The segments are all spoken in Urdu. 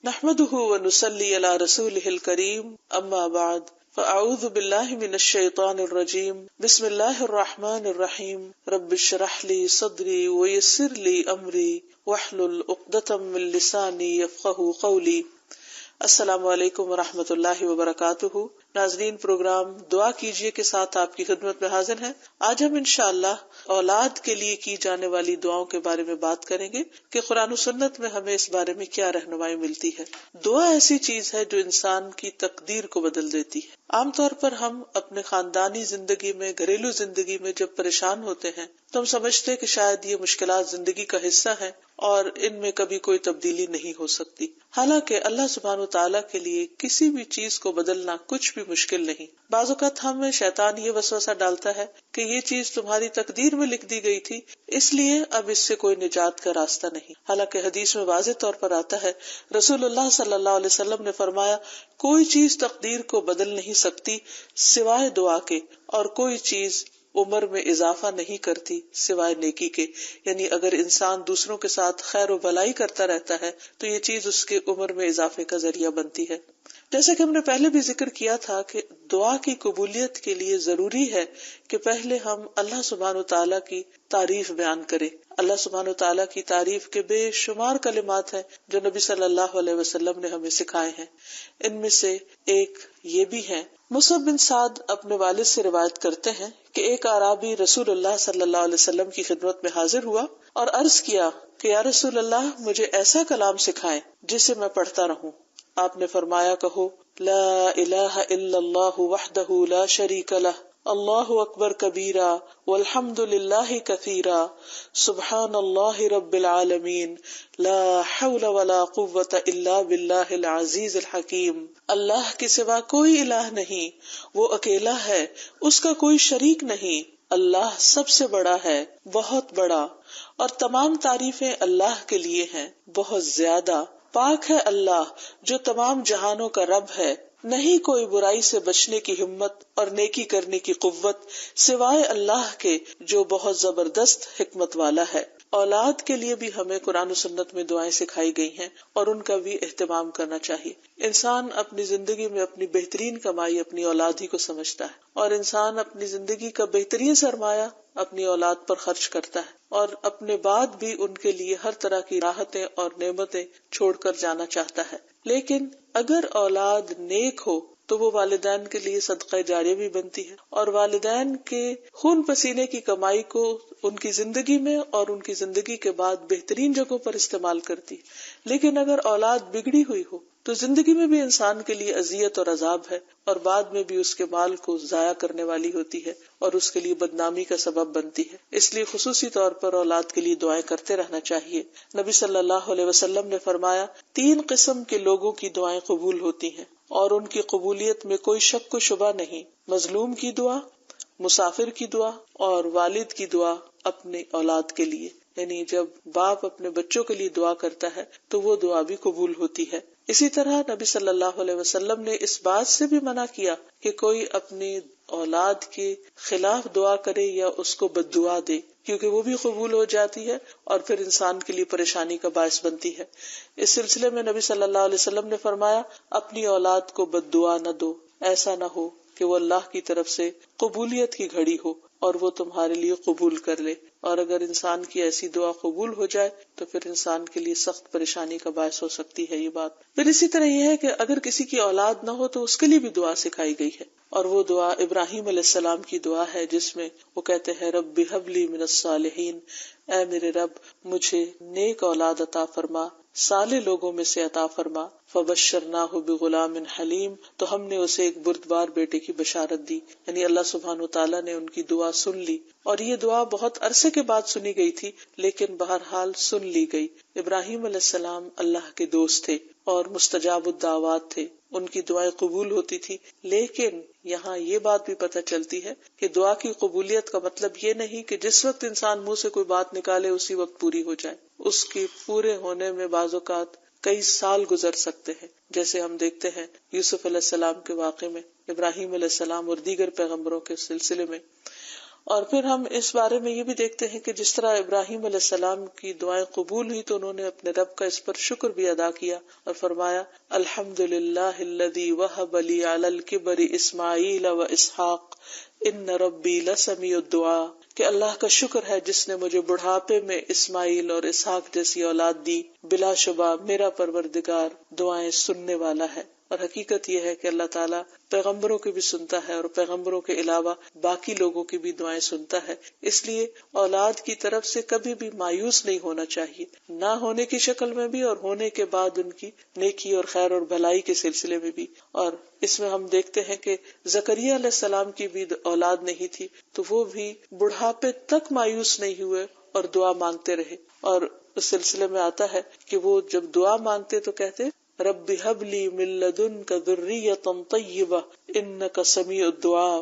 نحمده ونصلي على رسوله الكريم اما بعد فاعوذ بالله من الشيطان الرجيم بسم الله الرحمن الرحيم رب اشرح لي صدري ويسر لي امري واحلل عقدة من لساني يفقهوا قولي۔ السلام علیکم ورحمۃ اللہ وبرکاتہ۔ ناظرین، پروگرام دعا کیجیے کے ساتھ آپ کی خدمت میں حاضر ہیں۔ آج ہم انشاءاللہ اولاد کے لیے کی جانے والی دعاؤں کے بارے میں بات کریں گے کہ قرآن و سنت میں ہمیں اس بارے میں کیا رہنمائی ملتی ہے۔ دعا ایسی چیز ہے جو انسان کی تقدیر کو بدل دیتی ہے۔ عام طور پر ہم اپنے خاندانی زندگی میں، گھریلو زندگی میں جب پریشان ہوتے ہیں تو ہم سمجھتے کہ شاید یہ مشکلات زندگی کا حصہ ہیں اور ان میں کبھی کوئی تبدیلی نہیں ہو سکتی۔ حالانکہ اللہ سبحانہ وتعالیٰ کے لیے کسی بھی چیز کو بدلنا کچھ بھی مشکل نہیں۔ بعض اوقات ہمیں شیطان یہ وسوسہ ڈالتا ہے کہ یہ چیز تمہاری تقدیر میں لکھ دی گئی تھی، اس لیے اب اس سے کوئی نجات کا راستہ نہیں۔ حالانکہ حدیث میں واضح طور پر آتا ہے، رسول اللہ صلی اللہ علیہ وسلم نے فرمایا، کوئی چیز تقدیر کو بدل نہیں سکتی سوائے دعا کے، اور کوئی چیز عمر میں اضافہ نہیں کرتی سوائے نیکی کے۔ یعنی اگر انسان دوسروں کے ساتھ خیر و بھلائی کرتا رہتا ہے تو یہ چیز اس کے عمر میں اضافے کا ذریعہ بنتی ہے۔ جیسا کہ ہم نے پہلے بھی ذکر کیا تھا کہ دعا کی قبولیت کے لیے ضروری ہے کہ پہلے ہم اللہ سبحانہ وتعالیٰ کی تعریف بیان کریں۔ اللہ سبحانہ وتعالیٰ کی تعریف کے بے شمار کلمات ہیں جو نبی صلی اللہ علیہ وسلم نے ہمیں سکھائے ہیں۔ ان میں سے ایک یہ بھی ہے، مصعب بن سعد اپنے والد سے روایت کرتے ہیں کہ ایک اعرابی رسول اللہ صلی اللہ علیہ وسلم کی خدمت میں حاضر ہوا اور عرض کیا کہ یا رسول اللہ، مجھے ایسا کلام سکھائیں جسے میں پڑھتا رہوں۔ آپ نے فرمایا، کہو لا الہ الا اللہ وحدہ لا شریک لہ، اللہ اکبر کبیرا والحمد للہ کثیرا، سبحان اللہ رب العالمین، لا حول ولا قوۃ الا باللہ العزیز الحکیم۔ اللہ کے سوا کوئی الہ نہیں، وہ اکیلا ہے، اس کا کوئی شریک نہیں، اللہ سب سے بڑا ہے، بہت بڑا، اور تمام تعریفیں اللہ کے لیے ہیں، بہت زیادہ۔ پاک ہے اللہ جو تمام جہانوں کا رب ہے، نہیں کوئی برائی سے بچنے کی ہمت اور نیکی کرنے کی قوت سوائے اللہ کے جو بہت زبردست حکمت والا ہے۔ اولاد کے لیے بھی ہمیں قرآن و سنت میں دعائیں سکھائی گئی ہیں اور ان کا بھی اہتمام کرنا چاہیے۔ انسان اپنی زندگی میں اپنی بہترین کمائی اپنی اولاد ہی کو سمجھتا ہے، اور انسان اپنی زندگی کا بہترین سرمایہ اپنی اولاد پر خرچ کرتا ہے، اور اپنے بعد بھی ان کے لیے ہر طرح کی راحتیں اور نعمتیں چھوڑ کر جانا چاہتا ہے۔ لیکن اگر اولاد نیک ہو تو وہ والدین کے لیے صدقہ جاریہ بھی بنتی ہے، اور والدین کے خون پسینے کی کمائی کو ان کی زندگی میں اور ان کی زندگی کے بعد بہترین جگہوں پر استعمال کرتی۔ لیکن اگر اولاد بگڑی ہوئی ہو تو زندگی میں بھی انسان کے لیے اذیت اور عذاب ہے، اور بعد میں بھی اس کے مال کو ضائع کرنے والی ہوتی ہے اور اس کے لیے بدنامی کا سبب بنتی ہے۔ اس لیے خصوصی طور پر اولاد کے لیے دعائیں کرتے رہنا چاہیے۔ نبی صلی اللہ علیہ وسلم نے فرمایا، 3 قسم کے لوگوں کی دعائیں قبول ہوتی ہیں اور ان کی قبولیت میں کوئی شک و شبہ نہیں، مظلوم کی دعا، مسافر کی دعا، اور والد کی دعا اپنے اولاد کے لیے۔ یعنی جب باپ اپنے بچوں کے لیے دعا کرتا ہے تو وہ دعا بھی قبول ہوتی ہے۔ اسی طرح نبی صلی اللہ علیہ وسلم نے اس بات سے بھی منع کیا کہ کوئی اپنی اولاد کے خلاف دعا کرے یا اس کو بد دعا دے، کیونکہ وہ بھی قبول ہو جاتی ہے اور پھر انسان کے لیے پریشانی کا باعث بنتی ہے۔ اس سلسلے میں نبی صلی اللہ علیہ وسلم نے فرمایا، اپنی اولاد کو بد دعا نہ دو، ایسا نہ ہو کہ وہ اللہ کی طرف سے قبولیت کی گھڑی ہو اور وہ تمہارے لیے قبول کر لے، اور اگر انسان کی ایسی دعا قبول ہو جائے تو پھر انسان کے لیے سخت پریشانی کا باعث ہو سکتی ہے یہ بات۔ پھر اسی طرح یہ ہے کہ اگر کسی کی اولاد نہ ہو تو اس کے لیے بھی دعا سکھائی گئی ہے، اور وہ دعا ابراہیم علیہ السلام کی دعا ہے، جس میں وہ کہتے ہیں، رب ہب لی من الصالحین، اے میرے رب مجھے نیک اولاد عطا فرما، صالح لوگوں میں سے عطا فرما۔ فبشرناہ بغلام حلیم، تو ہم نے اسے ایک بردبار بیٹے کی بشارت دی۔ یعنی اللہ سبحانہ وتعالیٰ نے ان کی دعا سن لی، اور یہ دعا بہت عرصے کے بعد سنی گئی تھی، لیکن بہرحال سن لی گئی۔ ابراہیم علیہ السلام اللہ کے دوست تھے اور مستجاب الدعوات تھے، ان کی دعائیں قبول ہوتی تھی۔ لیکن یہاں یہ بات بھی پتہ چلتی ہے کہ دعا کی قبولیت کا مطلب یہ نہیں کہ جس وقت انسان منہ سے کوئی بات نکالے اسی وقت پوری ہو جائے۔ اس کے پورے ہونے میں بعض اوقات کئی سال گزر سکتے ہیں، جیسے ہم دیکھتے ہیں یوسف علیہ السلام کے واقعے میں، ابراہیم علیہ السلام اور دیگر پیغمبروں کے سلسلے میں۔ اور پھر ہم اس بارے میں یہ بھی دیکھتے ہیں کہ جس طرح ابراہیم علیہ السلام کی دعائیں قبول ہوئی تو انہوں نے اپنے رب کا اس پر شکر بھی ادا کیا اور فرمایا الحمدللہ الذی وہب لی علی الکبر اسماعیل و اسحاق ان ربی لسمیع الدعاء، کہ اللہ کا شکر ہے جس نے مجھے بڑھاپے میں اسماعیل اور اسحاق جیسی اولاد دی، بلا شبہ میرا پروردگار دعائیں سننے والا ہے۔ اور حقیقت یہ ہے کہ اللہ تعالیٰ پیغمبروں کی بھی سنتا ہے اور پیغمبروں کے علاوہ باقی لوگوں کی بھی دعائیں سنتا ہے، اس لیے اولاد کی طرف سے کبھی بھی مایوس نہیں ہونا چاہیے، نہ ہونے کی شکل میں بھی اور ہونے کے بعد ان کی نیکی اور خیر اور بھلائی کے سلسلے میں بھی۔ اور اس میں ہم دیکھتے ہیں کہ زکریا علیہ السلام کی بھی اولاد نہیں تھی تو وہ بھی بڑھاپے تک مایوس نہیں ہوئے اور دعا مانگتے رہے، اور اس سلسلے میں آتا ہے کہ وہ جب دعا مانگتے تو کہتے رب ہب لی من لدنک ذریۃ طیبہ انک سمیع الدعاء،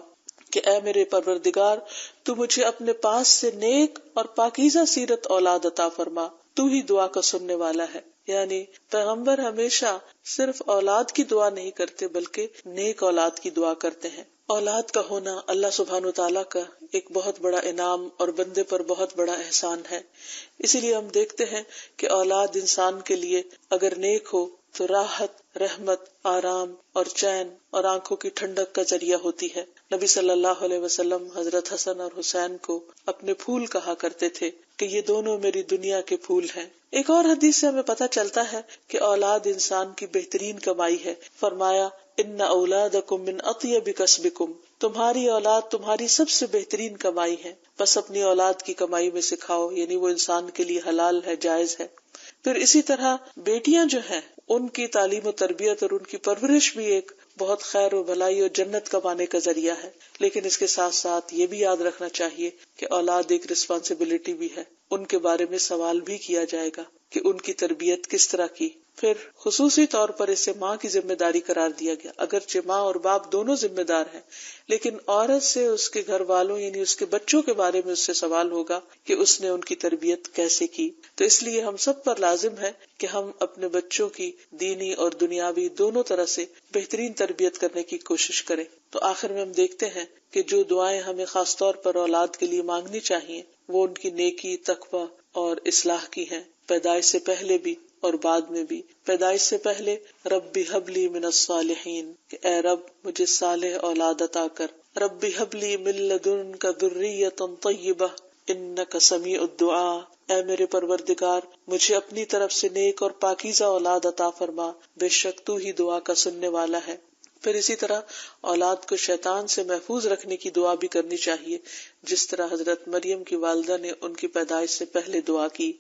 کہ اے میرے پروردگار تو مجھے اپنے پاس سے نیک اور پاکیزہ سیرت اولاد عطا فرما، تو ہی دعا کا سننے والا ہے۔ یعنی پیغمبر ہمیشہ صرف اولاد کی دعا نہیں کرتے بلکہ نیک اولاد کی دعا کرتے ہیں۔ اولاد کا ہونا اللہ سبحانہ وتعالیٰ کا ایک بہت بڑا انعام اور بندے پر بہت بڑا احسان ہے، اسی لیے ہم دیکھتے ہیں کہ اولاد انسان کے لیے اگر نیک ہو تو راحت، رحمت، آرام اور چین اور آنکھوں کی ٹھنڈک کا ذریعہ ہوتی ہے۔ نبی صلی اللہ علیہ وسلم حضرت حسن اور حسین کو اپنے پھول کہا کرتے تھے کہ یہ دونوں میری دنیا کے پھول ہیں۔ ایک اور حدیث سے ہمیں پتہ چلتا ہے کہ اولاد انسان کی بہترین کمائی ہے۔ فرمایا ان اولادکم من اطیب کسبکم، تمہاری اولاد تمہاری سب سے بہترین کمائی ہے، بس اپنی اولاد کی کمائی میں سے کھاؤ، یعنی وہ انسان کے لیے حلال ہے، جائز ہے۔ پھر اسی طرح بیٹیاں جو ہیں ان کی تعلیم و تربیت اور ان کی پرورش بھی ایک بہت خیر و بھلائی اور جنت کمانے کا ذریعہ ہے، لیکن اس کے ساتھ ساتھ یہ بھی یاد رکھنا چاہیے کہ اولاد ایک رسپانسبلٹی بھی ہے، ان کے بارے میں سوال بھی کیا جائے گا کہ ان کی تربیت کس طرح کی۔ پھر خصوصی طور پر اسے ماں کی ذمہ داری قرار دیا گیا، اگرچہ ماں اور باپ دونوں ذمہ دار ہیں، لیکن عورت سے اس کے گھر والوں یعنی اس کے بچوں کے بارے میں اس سے سوال ہوگا کہ اس نے ان کی تربیت کیسے کی۔ تو اس لیے ہم سب پر لازم ہے کہ ہم اپنے بچوں کی دینی اور دنیاوی دونوں طرح سے بہترین تربیت کرنے کی کوشش کریں۔ تو آخر میں ہم دیکھتے ہیں کہ جو دعائیں ہمیں خاص طور پر اولاد کے لیے مانگنی چاہیے وہ ان کی نیکی، تقوی اور اصلاح کی ہیں، پیدائش سے پہلے بھی اور بعد میں بھی۔ پیدائش سے پہلے رب ہب لی من الصالحین، کہ اے رب مجھے صالح اولاد عطا کر، رب ہب لی من لدنک ذریۃ طیبہ انک سمیع الدعاء، اے میرے پروردگار مجھے اپنی طرف سے نیک اور پاکیزہ اولاد عطا فرما، بے شک تو ہی دعا کا سننے والا ہے۔ پھر اسی طرح اولاد کو شیطان سے محفوظ رکھنے کی دعا بھی کرنی چاہیے، جس طرح حضرت مریم کی والدہ نے ان کی پیدائش سے پہلے دعا کی۔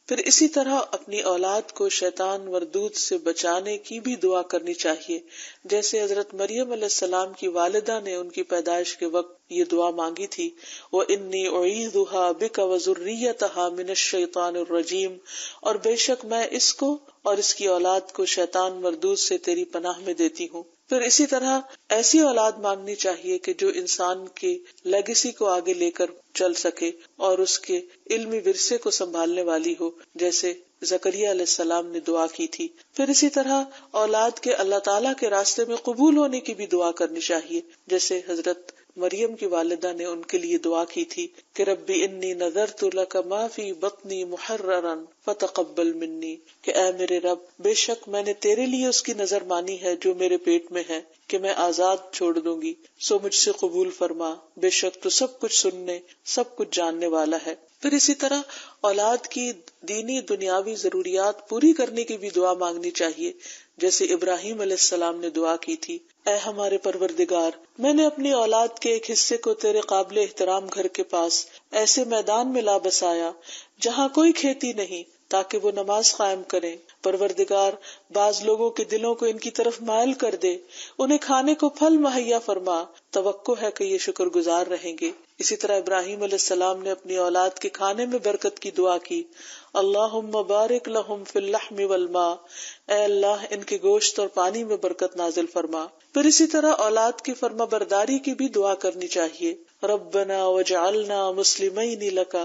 پھر اسی طرح اپنی اولاد کو شیطان مردود سے بچانے کی بھی دعا کرنی چاہیے، جیسے حضرت مریم علیہ السلام کی والدہ نے ان کی پیدائش کے وقت یہ دعا مانگی تھی، وَإِنِّي أُعِيذُهَا بِكَ وَذُرِّيَّتَهَا مِنَ الشَّيْطَانِ الرَّجِيمِ، اور بے شک میں اس کو اور اس کی اولاد کو شیطان مردود سے تیری پناہ میں دیتی ہوں۔ پھر اسی طرح ایسی اولاد مانگنی چاہیے کہ جو انسان کے لیگیسی کو آگے لے کر چل سکے اور اس کے علمی ورثے کو سنبھالنے والی ہو، جیسے زکریا علیہ السلام نے دعا کی تھی۔ پھر اسی طرح اولاد کے اللہ تعالیٰ کے راستے میں قبول ہونے کی بھی دعا کرنی چاہیے، جیسے حضرت مریم کی والدہ نے ان کے لیے دعا کی تھی کہ ربی انی نذرت لک ما فی بطنی محررا فتقبل منی، کہ اے میرے رب بے شک میں نے تیرے لیے اس کی نظر مانی ہے جو میرے پیٹ میں ہے کہ میں آزاد چھوڑ دوں گی، سو مجھ سے قبول فرما، بے شک تو سب کچھ سننے سب کچھ جاننے والا ہے۔ پھر اسی طرح اولاد کی دینی دنیاوی ضروریات پوری کرنے کی بھی دعا مانگنی چاہیے، جیسے ابراہیم علیہ السلام نے دعا کی تھی، اے ہمارے پروردگار میں نے اپنی اولاد کے ایک حصے کو تیرے قابل احترام گھر کے پاس ایسے میدان میں لا بسایا جہاں کوئی کھیتی نہیں، تاکہ وہ نماز قائم کریں۔ پروردگار بعض لوگوں کے دلوں کو ان کی طرف مائل کر دے، انہیں کھانے کو پھل مہیا فرما، توقع ہے کہ یہ شکر گزار رہیں گے۔ اسی طرح ابراہیم علیہ السلام نے اپنی اولاد کے کھانے میں برکت کی دعا کی، اللہم بارک لہم فی اللحم والماء، اے اللہ ان کے گوشت اور پانی میں برکت نازل فرما۔ پھر اسی طرح اولاد کی فرما برداری کی بھی دعا کرنی چاہیے، ربنا وجعلنا مسلمین لک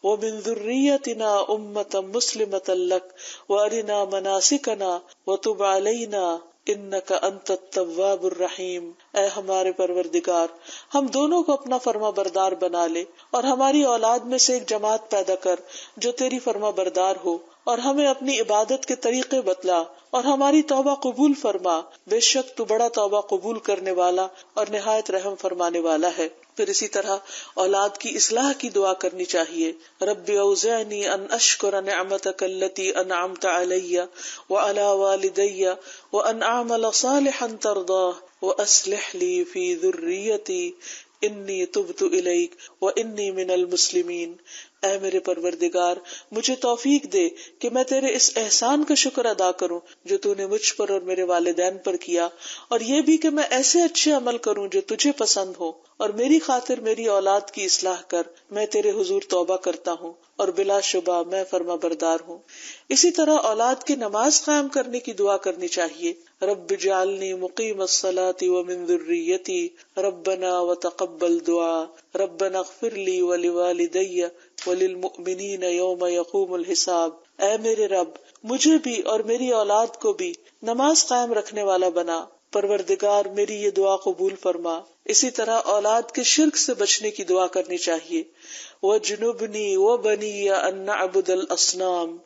ومن ذریتنا امۃ مسلمۃ لک وارنا مناسکنا وتب علینا انک انت التواب الرحیم، اے ہمارے پروردگار ہم دونوں کو اپنا فرما بردار بنا لے اور ہماری اولاد میں سے ایک جماعت پیدا کر جو تیری فرما بردار ہو، اور ہمیں اپنی عبادت کے طریقے بتلا اور ہماری توبہ قبول فرما، بے شک تو بڑا توبہ قبول کرنے والا اور نہایت رحم فرمانے والا ہے۔ پھر اسی طرح اولاد کی اصلاح کی دعا کرنی چاہیے، رب اوزعنی ان اشکر نعمتک التی انعمت علی وعلی والدی وان اعمل صالحا ترضاہ واصلح لی فی ذریتی انی تبت الیک وانی من المسلمین۔ اے میرے پروردگار مجھے توفیق دے کہ میں تیرے اس احسان کا شکر ادا کروں جو تو نے مجھ پر اور میرے والدین پر کیا، اور یہ بھی کہ میں ایسے اچھے عمل کروں جو تجھے پسند ہو، اور میری خاطر میری اولاد کی اصلاح کر، میں تیرے حضور توبہ کرتا ہوں اور بلا شبہ میں فرما بردار ہوں۔ اسی طرح اولاد کی نماز قائم کرنے کی دعا کرنی چاہیے، رب اجعلنی مقیم الصلاۃ ومن ذریتی ربنا وتقبل دعا ربنا اغفر لی ولوالدی وللمؤمنین یوم یقوم الحساب۔ اے میرے رب مجھے بھی اور میری اولاد کو بھی نماز قائم رکھنے والا بنا، پروردگار میری یہ دعا قبول فرما۔ اسی طرح اولاد کے شرک سے بچنے کی دعا کرنی چاہیے، وَجْنُبْنِي وَبَنِيَّ أَن نَّعْبُدَ الْأَصْنَامَ،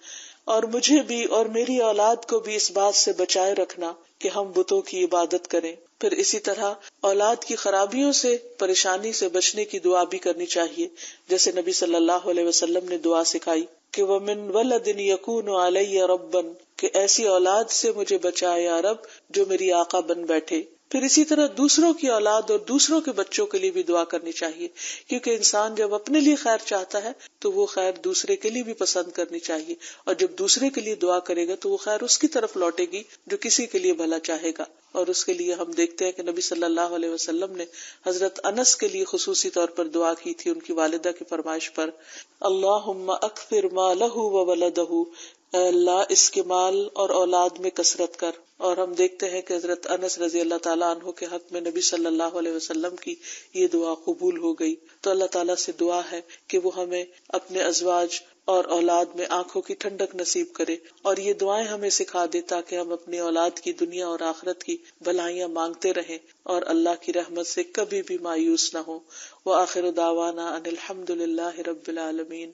اور مجھے بھی اور میری اولاد کو بھی اس بات سے بچائے رکھنا کہ ہم بتوں کی عبادت کریں۔ پھر اسی طرح اولاد کی خرابیوں سے، پریشانی سے بچنے کی دعا بھی کرنی چاہیے، جیسے نبی صلی اللہ علیہ وسلم نے دعا سکھائی کہ وَمِن وَلَدٍ يَكُونُ عَلَيَّ رَبًّا، کہ ایسی اولاد سے مجھے بچائے یا رب جو میری آقا بن بیٹھے۔ پھر اسی طرح دوسروں کی اولاد اور دوسروں کے بچوں کے لیے بھی دعا کرنی چاہیے، کیونکہ انسان جب اپنے لیے خیر چاہتا ہے تو وہ خیر دوسرے کے لیے بھی پسند کرنی چاہیے، اور جب دوسرے کے لیے دعا کرے گا تو وہ خیر اس کی طرف لوٹے گی جو کسی کے لیے بھلا چاہے گا۔ اور اس کے لیے ہم دیکھتے ہیں کہ نبی صلی اللہ علیہ وسلم نے حضرت انس کے لیے خصوصی طور پر دعا کی تھی ان کی والدہ کی فرمائش پر، اللہم اکثر مالہ وولدہ، اے اللہ اس کے مال اور اولاد میں کثرت کر۔ اور ہم دیکھتے ہیں کہ حضرت انس رضی اللہ تعالیٰ عنہ کے حق میں نبی صلی اللہ علیہ وسلم کی یہ دعا قبول ہو گئی۔ تو اللہ تعالیٰ سے دعا ہے کہ وہ ہمیں اپنے ازواج اور اولاد میں آنکھوں کی ٹھنڈک نصیب کرے، اور یہ دعائیں ہمیں سکھا دے تاکہ ہم اپنی اولاد کی دنیا اور آخرت کی بھلائیاں مانگتے رہیں اور اللہ کی رحمت سے کبھی بھی مایوس نہ ہوں۔ وآخر دعوانا ان الحمد للہ رب العالمین۔